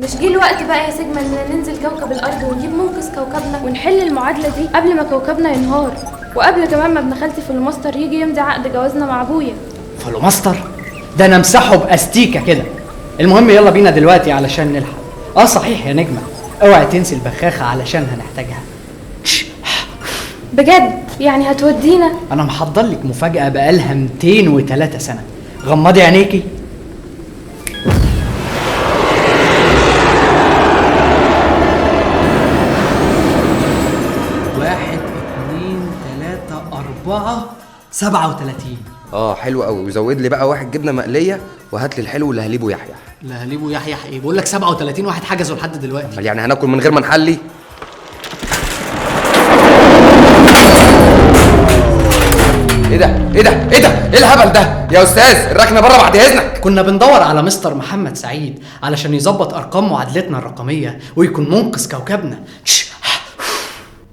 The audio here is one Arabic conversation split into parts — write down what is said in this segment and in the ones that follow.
مش جه الوقت بقى يا سيجما اننا ننزل كوكب الارض ونجيب منقذ كوكبنا ونحل المعادله دي قبل ما كوكبنا ينهار، وقبل كمان ما ابن خالتي فلوماستر يجي يمضي عقد جوازنا مع ابويا. فلوماستر ده انا امسحه باستيكه كده. المهم يلا بينا دلوقتي علشان نلحق. صحيح يا نجمه، اوعي تنسي البخاخه علشان هنحتاجها. بجد يعني هتودينا؟ انا محضر لك مفاجاه بقالها 203 سنه. غمضي عينيكي. 1 2 3 4 37. حلو قوي. وزود لي بقى 1 جبنه مقليه، وهات لي الحلو اللي هليبه يحيح. لا هليبه يحيح ايه؟ بقول لك 37 واحد حجزوا لحد دلوقتي. يعني هناكل من غير ما نحلي؟ ايه ده ايه الهبل ده يا استاذ؟ الركنه بره بعد اذنك. كنا بندور على مستر محمد سعيد علشان يظبط ارقام معادلتنا الرقميه ويكون منقذ كوكبنا.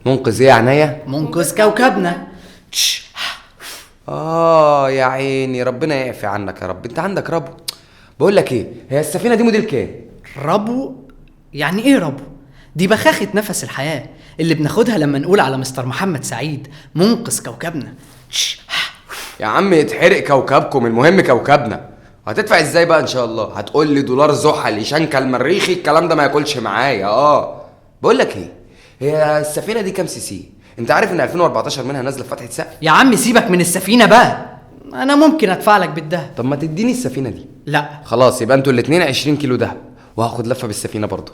منقذ ايه يا عينيا؟ منقذ كوكبنا. يا عيني، ربنا يعفي عنك يا رب. انت عندك ربو. بقول لك ايه، هي السفينه دي موديل كام؟ ربو؟ يعني ايه ربو؟ دي بخاخه نفس الحياه اللي بناخدها لما نقول على مستر محمد سعيد منقذ كوكبنا. يا عم يتحرق كوكبكم، المهم كوكبنا. هتدفع ازاي بقى ان شاء الله؟ هتقول لي دولار زحل يشنكل المريخي؟ الكلام ده ما ياكلش معايا. بقول لك ايه، هي السفينه دي كام سي؟ انت عارف ان 2014 منها نازله في فتحه سقف؟ يا عم سيبك من السفينه بقى، انا ممكن ادفع لك بالدهب. طب ما تديني السفينه دي. لا خلاص، يبقى انتوا الاتنين 20 كيلو دهب، وهاخد لفه بالسفينه برضو.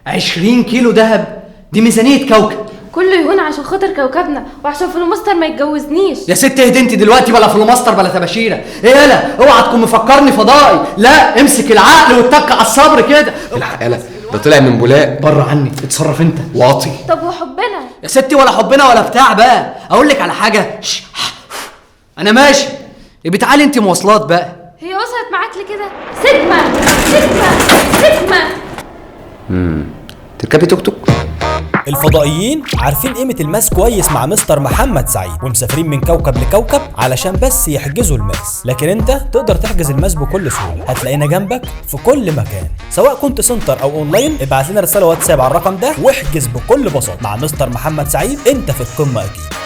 20 كيلو دهب؟ دي ميزانيه كوكب. كله يهون عشان خاطر كوكبنا وعشان فلوماستر ما يتجوزنيش. يا ست اهدي انت دلوقتي، بلا فلوماستر بلا تباشيره. ايه يالا، اوعى تكون مفكرني فضائي. لا، امسك العقل واتك على الصبر كده. الحق يالا، ده طلع من بولاق. بره عني، اتصرف انت واطي. طب وحبنا يا ستي؟ ولا حبنا ولا بتاع بقى. اقول لك على حاجه، انا ماشي. يبقى تعالي انت مواصلات بقى. هي وصلت معاك لكده؟ سيجما سيجما سيجما. تركبي توك توك. الفضائيين عارفين قيمة الماس كويس مع مستر محمد سعيد، ومسافرين من كوكب لكوكب علشان بس يحجزوا الماس. لكن انت تقدر تحجز الماس بكل سهولة، هتلاقينا جنبك في كل مكان. سواء كنت سنتر او اونلاين، ابعت لنا رسالة واتساب على الرقم ده واحجز بكل بساطة. مع مستر محمد سعيد انت في القمة اكيد.